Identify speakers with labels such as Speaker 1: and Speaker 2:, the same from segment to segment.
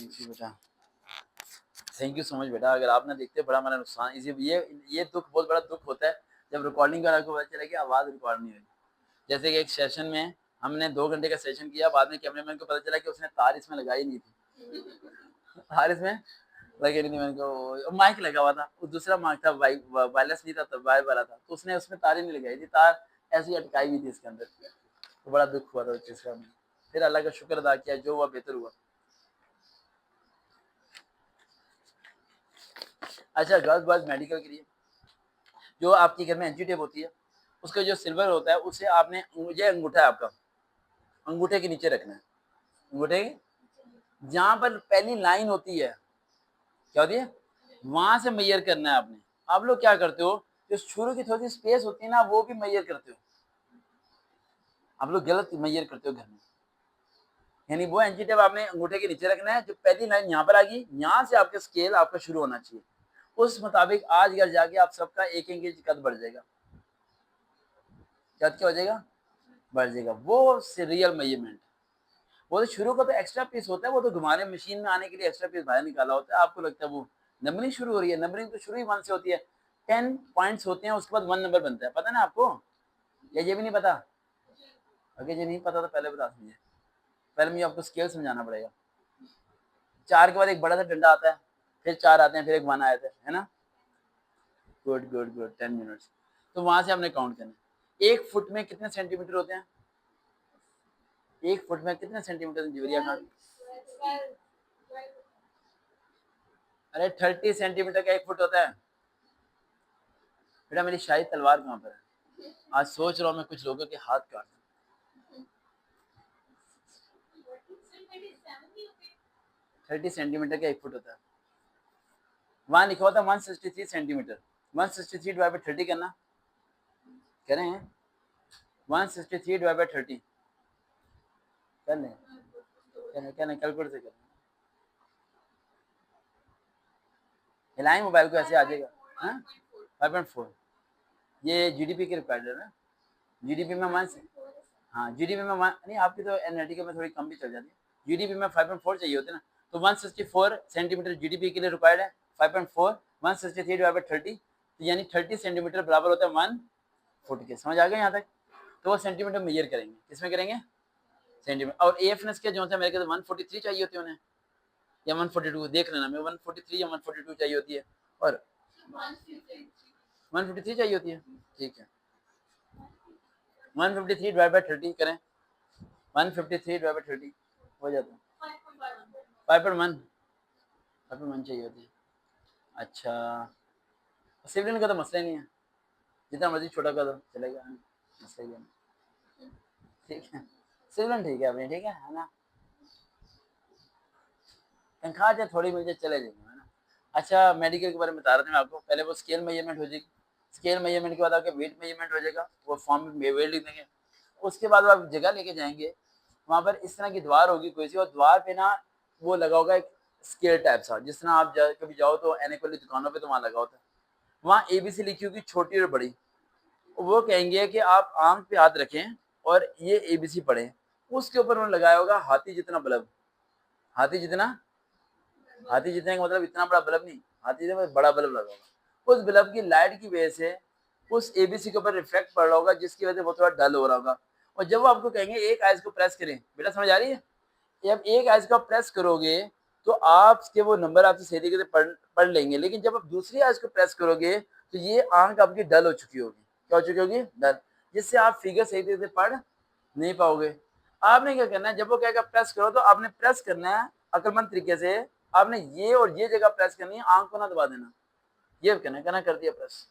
Speaker 1: जी बेटा, thank you so much बेटा। अगर आप ना देखते बड़ा हमारा नुकसान, इसी ये दुख, बहुत बड़ा दुख होता है जब रिकॉर्डिंग का आपको पता चला कि आवाज़ रिकॉर्ड नहीं हुई। जैसे कि एक सेशन में हमने 2 घंटे का सेशन किया, बाद में कैमरामैन को पता चला कि उसने तार इसमें लगाई नहीं थी। तार इसमें लगी नहीं थी, मैंने कहा माइक लगा हुआ था, वो दूसरा माइक था, वायरलेस नहीं था, तो वायर वाला था, तो उसने उसमें तार ही नहीं लगाई थी, तार ऐसे ही अटकाई हुई थी इसके अंदर। तो बड़ा दुख हुआ था उस चीज़ का। फिर अल्लाह का शुक्र अदा किया, जो हुआ बेहतर हुआ। अच्छा, गर्ल्स बॉयज़ मेडिकल के लिए जो आपके घर में एंटी टेप होती है, उसका जो सिल्वर होता है, उसे आपने, ये अंगूठा है आपका, अंगूठे के नीचे रखना है। अंगूठे के जहाँ पर पहली लाइन होती है, क्या होती है, वहां से मेजर करना है आपने। आप लोग क्या करते हो, जो शुरू की थोड़ी स्पेस होती है ना, वो भी मेजर करते हो। आप लोग गलत मेजर करते हो घर में। यानी वो एंटी टेप आपने अंगूठे के नीचे रखना है, जो पहली लाइन यहाँ पर आ गई, यहाँ से आपका स्केल आपका शुरू होना चाहिए। उस मुताबिक आज घर जाके आप सबका 1 इंच कद बढ़ जाएगा। कद क्या हो जाएगा, बढ़ जाएगा। वो रियल मेजरमेंट। वो तो शुरू का तो एक्स्ट्रा पीस होता है, वो तो घुमाने मशीन में आने के लिए एक्स्ट्रा पीस बाहर निकाला होता है। आपको लगता है वो नंबरिंग शुरू हो रही है, नंबरिंग तो शुरू ही 1 से होती है। 10 पॉइंट्स होते हैं, उसके बाद 1 नंबर बनता है। पता ना आपको, या ये भी नहीं पता? अगर ये नहीं पता तो पहले बता दीजिए, पहले मुझे आपको स्केल समझाना पड़ेगा। 4 के बाद एक बड़ा सा डंडा आता है, फिर 4 आते हैं, फिर एक 1 आया है ना। Good good good, 10 minutes. तो वहां से हमने काउंट करना है। 1 फुट में कितने सेंटीमीटर होते हैं? 1 फुट में कितने सेंटीमीटर जुवरिया खान? अरे 30 सेंटीमीटर का 1 फुट होता है। बेटा मेरी शाही तलवार कहाँ पर है? आज सोच रहा हूँ मैं कुछ लोगों के हाथ काट दूं। 30 सेंटीमीटर का 1 फुट होता है। वहां लिखा होता है 163 सेंटीमीटर। 163 डिवाइड बाई 30 करना, कह रहे हैं 163 डिवाइड बाई 30 कर लें, क्या कैलकुलेटर से कर हिलाएं मोबाइल को, ऐसे आ जाएगा। हाँ 5.4, ये जीडीपी के रिक्वायर्ड है ना। जीडीपी में वन, हाँ जीडीपी में वन नहीं, आपकी तो एनआईटी में थोड़ी कम भी चल जाती है। जीडीपी में 5.4 चाहिए होते ना, तो 164 सेंटीमीटर जीडीपी के लिए रिक्वायर्ड है। 5.4 163 डिवाइड बाई 30, तो यानी 30 सेंटीमीटर बराबर होता है 1 फुट के। समझ आ गया यहाँ तक? तो वो सेंटीमीटर मेजर करेंगे, किसमें करेंगे, सेंटीमीटर। और एएफएनएस के जो होता है मेरे ख्याल 143 चाहिए होती है उन्हें, या 142, देख लेना, मैं 143 या 142 चाहिए होती है, और 153 चाहिए होती है। ठीक है, 153 डिवाइड बाई 30 करें, 153 डिवाइड बाई 30 हो जाता है 5.1, 5.1 चाहिए होती है। अच्छा, सिविलियन का तो मसला ही नहीं है, जितना मर्जी छोटा कर दो चलेगा, मसला ही नहीं। ठीक है, सिविलियन ठीक है अपनी, ठीक है ना, तनख्वाह चाहे थोड़ी मिल जाए चले जाएंगे, है ना। अच्छा, मेडिकल के बारे में बता रहे थे मैं आपको। पहले वो स्केल मेजरमेंट हो जाएगी, स्केल मेजरमेंट के बाद आपके वेट मेजरमेंट हो जाएगा, वो फॉर्म में वेट लिख देंगे। उसके बाद आप जगह लेके जाएंगे, वहाँ पर इस तरह की द्वार होगी कोई सी, और द्वार पे ना वो लगा होगा एक स्केल टाइप सा, जिस तरह आप कभी जाओ तो एनक वाली दुकानों पे तो वहाँ लगा होता है। वहाँ एबीसी लिखी होगी छोटी और बड़ी, वो कहेंगे कि आप आंख पे हाथ रखें और ये एबीसी पढ़ें। उसके ऊपर उन्होंने लगाया होगा हाथी जितना बल्ब, हाथी जितना, हाथी जितने का मतलब इतना बड़ा बल्ब नहीं, हाथी से बड़ा बल्ब लगा होगा। उस बल्ब की लाइट की वजह से उस एबीसी के ऊपर रिफ्लेक्ट पड़ रहा होगा, जिसकी वजह से वो थोड़ा डल हो रहा होगा। और जब वो आपको कहेंगे एक आइज को प्रेस करें, बेटा समझ आ रही है, जब एक आइज को प्रेस करोगे तो आपके वो नंबर आपसे सही तरीके से पढ़ लेंगे, लेकिन जब आप दूसरी आइज को प्रेस करोगे तो ये आंख आपकी डल हो चुकी होगी। क्या हो चुकी होगी? डल, जिससे आप फिगर सही तरीके से पढ़ नहीं पाओगे। आपने क्या करना है, जब वो कहेगा प्रेस करो तो आपने प्रेस करना है अक्लमंद तरीके से। आपने ये और ये जगह प्रेस करनी है, आंख को ना दबा देना। ये कहना कर दिया प्रेस,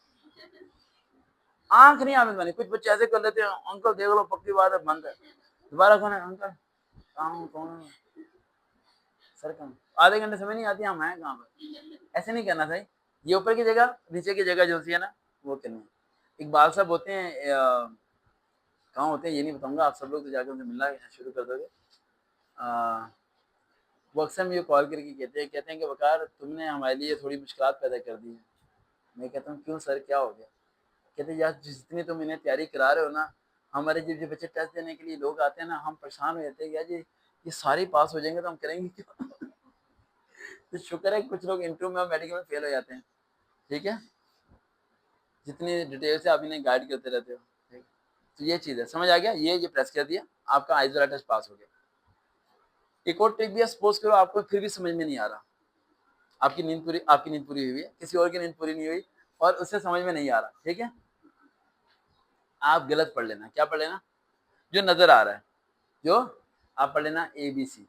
Speaker 1: आंख नहीं आपने दबानी। कुछ बच्चे ऐसे कर लेते हैं, अंकल देख लो पक्की बात है बंद है, दोबारा कौन है अंकल, कौन सर कौन, आधे घंटे समय नहीं आती, हम हैं कहाँ पर। ऐसे नहीं करना सही, ये ऊपर की जगह नीचे की जगह जो होती है ना वो करनी है। इकबाल साहब होते हैं, कहाँ होते हैं ये नहीं बताऊंगा, आप सब लोग तो जाकर उनसे मिलना शुरू कर दोगे। वो अक्सर मुझे कॉल करके कहते हैं कि वकार तुमने हमारे लिए थोड़ी मुश्किलात पैदा कर दी है। मैं कहता हूँ क्यों सर, क्या हो गया? कहते यार जितनी तुम इन्हें तैयारी करा रहे हो ना, हमारे जो बच्चे टेस्ट देने के लिए लोग आते हैं ना, हम परेशान हो जाते हैं यार, ये सारे पास हो जाएंगे तो हम करेंगे क्या? तो शुक्र है कुछ लोग इंटरव्यू में और मेडिकल में फेल हो जाते हैं, ठीक है, जितनी डिटेल से आप इन्हें गाइड करते रहते हो, ठीक। तो ये चीज़ है, समझ आ गया, ये प्रेस कर दिया, आपका आइज़ वाला टेस्ट पास हो गया। एक और ट्रिक भी है, सपोज करो आपको फिर भी समझ में नहीं आ रहा, आपकी नींद पूरी हुई है, किसी और की नींद पूरी नहीं हुई और उससे समझ में नहीं आ रहा, ठीक है, आप गलत पढ़ लेना, क्या पढ़ लेना, जो नजर आ रहा है, जो आप पढ़ लेना ABC,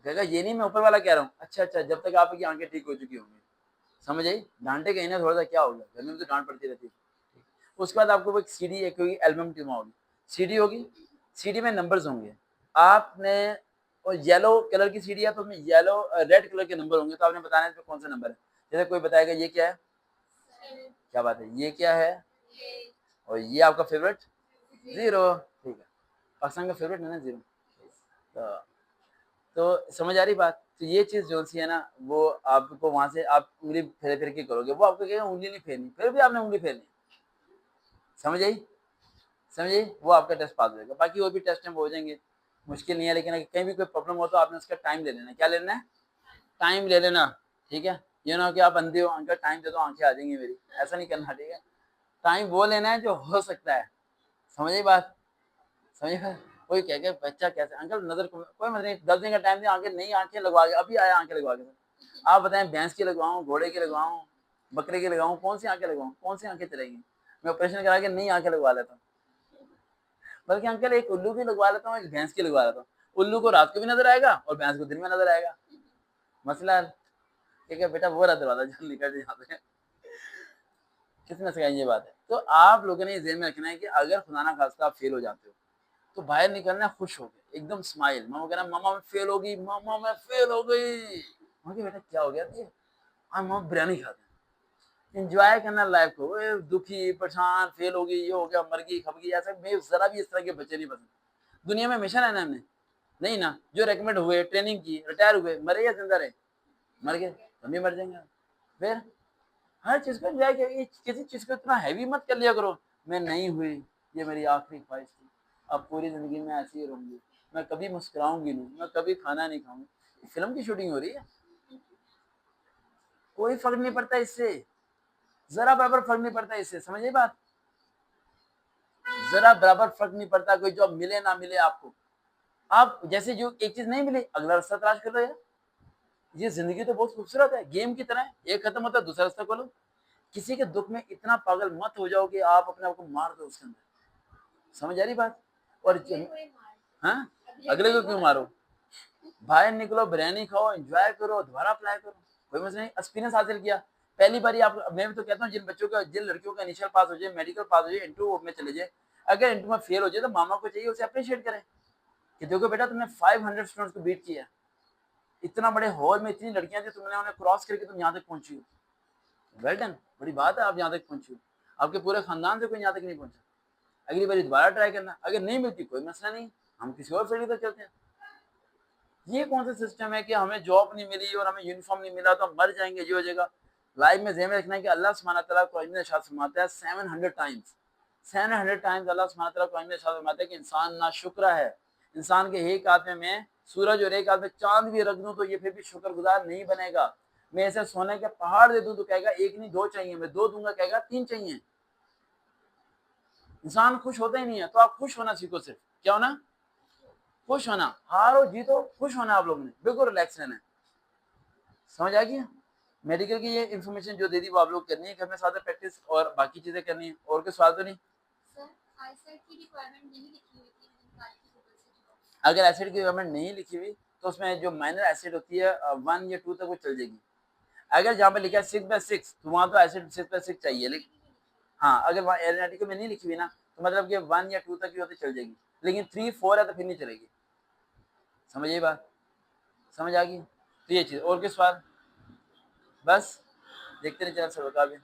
Speaker 1: कहेगा ये नहीं मैं ऊपर वाला कह रहा हूँ, अच्छा अच्छा, जब तक आपकी आंखें ठीक हो चुकी होंगी, समझ आई, डांटे कहीं ना थोड़ा सा, क्या हो गया, घर में तो डांट पड़ती रहती है। उसके बाद आपको वो एक CD, एक होगी एल्बम टीमा होगी, CD होगी, CD में नंबर्स होंगे, आपने और येलो कलर की CD है तो उसमें येलो रेड कलर के नंबर होंगे, तो आपने बताना है इसमें कौन सा नंबर है, जैसे कोई बताएगा ये क्या है, क्या बात है, ये क्या है, और ये आपका फेवरेट 0, ठीक है, पाकिस्तान का फेवरेट है ना 0, तो समझ आ रही बात। तो ये चीज जो सी है ना, वो आपको वहां से आप उंगली फेर फेर के करोगे, वो आपको कहेगा उंगली नहीं फेरनी, फिर भी आपने उंगली फेरनी, समझ आई, समझ आई, वो आपका टेस्ट पास हो जाएगा। बाकी और भी टेस्ट हैं वो हो जाएंगे, मुश्किल नहीं है, लेकिन अगर कहीं भी कोई प्रॉब्लम हो तो आपने उसका टाइम ले लेना, क्या लेना है, टाइम ले लेना, ठीक है, ये ना हो कि आप अंधे हो, अंकल टाइम दे दो आंखें आ जाएंगी मेरी, ऐसा नहीं करना, ठीक है, टाइम वो लेना है जो हो सकता है, समझ आई बात, समझ गए। कोई कह के बच्चा कैसे अंकल नजर कोई मतलब नहीं, 10 दिन का टाइम दिया, आंखें नई आंखें लगवा के अभी आया, आंखें लगवा के, आप बताएं भैंस की लगवाऊं, घोड़े की लगवाऊं, बकरे की लगाऊं, कौन सी आंखें लगवाऊं, कौन सी आंखें चलेंगी, मैं ऑपरेशन करा के नई आंखें लगवा लेता हूँ, बल्कि अंकल एक उल्लू की लगवा लेता हूँ, एक भैंस की लगवा लेता हूँ, उल्लू को रात को भी नजर आएगा और भैंस को दिन में नजर आएगा, मसला हल। ठीक है बेटा, वो रहा दरवाजा जल्द निकल जाए यहाँ से, किसने सिखाई ये बात है। तो आप लोगों ने ये ध्यान में रखना है कि अगर खुदा ना खास्ता आप फेल हो जाते हो तो बाहर निकलना खुश हो गए, एकदम स्माइल, मामा कहना मामा मैं फेल हो गई, मामा मैं फेल हो गई, बेटा क्या हो गया, आज मामा बिरयानी खाते हैं, एंजॉय करना लाइफ को, दुखी परेशान फेल हो गई, ये हो गया, मर गई खप गई, ऐसा मैं जरा भी इस तरह के बच्चे नहीं पसंद, दुनिया में हमेशा रहना हमने, नहीं ना, जो रेकमेंड हुए, ट्रेनिंग की, रिटायर हुए, मरे या जिंदा रहे, मर गए, हम भी मर जाएंगे, फिर हर चीज को एंजॉय करिए, किसी चीज को इतना हैवी मत कर लिया करो, मैं नहीं हुई, ये मेरी आखिरी ख्वाहिश थी, अब पूरी जिंदगी में ऐसी ही रहूंगी, मैं कभी मुस्कुराऊंगी नहीं, मैं कभी खाना नहीं खाऊंगी, फिल्म की शूटिंग हो रही है, कोई फर्क नहीं पड़ता इससे, जरा बराबर फर्क नहीं पड़ता इससे, समझिए बात, जरा बराबर फर्क नहीं पड़ता, कोई जॉब मिले ना मिले आपको, आप जैसे जो एक चीज नहीं मिली अगला रास्ता तलाश कर लो यार, ये जिंदगी तो बहुत खूबसूरत है, गेम की तरह है, एक खत्म होता है दूसरा रास्ता खोलो, किसी के दुख में इतना पागल मत हो जाओ कि आप अपने आप को मार दो उसके अंदर, समझ आ रही बात, और हाँ, अगले को क्यों मारो, बाहर निकलो, बिरयानी खाओ, एंजॉय करो, दोबारा अप्लाई करो, कोई मसला नहीं, एक्सपीरियंस हासिल किया, पहली बार आप, मैं भी तो कहता हूँ जिन बच्चों का, जिन लड़कियों का इनिशियल पास हो जाए, मेडिकल पास हो जाए, इंटरव्यू में चले जाए, अगर इंटरव्यू में फेल हो जाए तो मामा को चाहिए उसे अप्रिशिएट करें कि देखो बेटा तुमने 500 स्टूडेंट्स को बीट किया, इतना बड़े हॉल में इतनी लड़कियां थी, तुमने उन्हें क्रॉस करके तुम यहाँ तक पहुंची हो, वेल डन, बड़ी बात है, आप यहाँ तक पहुंची हो, आपके पूरे खानदान से कोई यहाँ तक नहीं पहुंचा, अगली बार दोबारा ट्राई करना, अगर नहीं मिलती कोई मसला नहीं, हम किसी और फील्ड तक चलते हैं। ये कौन सा सिस्टम है कि हमें जॉब नहीं मिली और हमें यूनिफॉर्म नहीं मिला तो हम मर जाएंगे, ये हो जाएगा, लाइफ में ज़हन में रखना है कि अल्लाह सुब्हानहू तआला कुरान में इरशाद फरमाता है 700 टाइम्स, 700 टाइम्स अल्लाह सुब्हानहू तआला कुरान में इरशाद फरमाता है कि इंसान नाशुक्र है, इंसान के एक हाथ में मैं सूरज और एक हाथ में चांद भी रख दूं तो ये फिर भी शुक्रगुजार नहीं बनेगा, मैं ऐसे सोने के पहाड़ दे दूं तो कहेगा एक नहीं दो चाहिए, मैं दो दूंगा कहेगा तीन चाहिए, इंसान खुश होता ही नहीं है, तो आप खुश होना सीखो, सिर्फ क्या होना, खुश होना, हारो जीतो खुश होना, आप लोगों ने बिल्कुल रिलैक्स रहना है, समझ आ गया। मेडिकल की ये इन्फॉर्मेशन जो दे दी वो आप लोग करनी है घर में, साथ में प्रैक्टिस और बाकी चीजें करनी है, और कोई सवाल तो नहीं। अगर एसिड की रिक्वायरमेंट नहीं लिखी हुई तो उसमें जो माइनर एसिड होती है 1 या 2 तक वो चल जाएगी, अगर जहाँ पे लिखा है 6/6 तो वहाँ तो एसिड 6/6 चाहिए, लेकिन हाँ अगर वहाँ एरोनॉटिकल में नहीं लिखी हुई ना तो मतलब कि 1 या 2 तक ही होती चल जाएगी, लेकिन 3 4 है तो फिर नहीं चलेगी, समझिए बात, समझ आ गई। तो ये चीज़, और किस सवाल, बस देखते नहीं चला सब बता भी।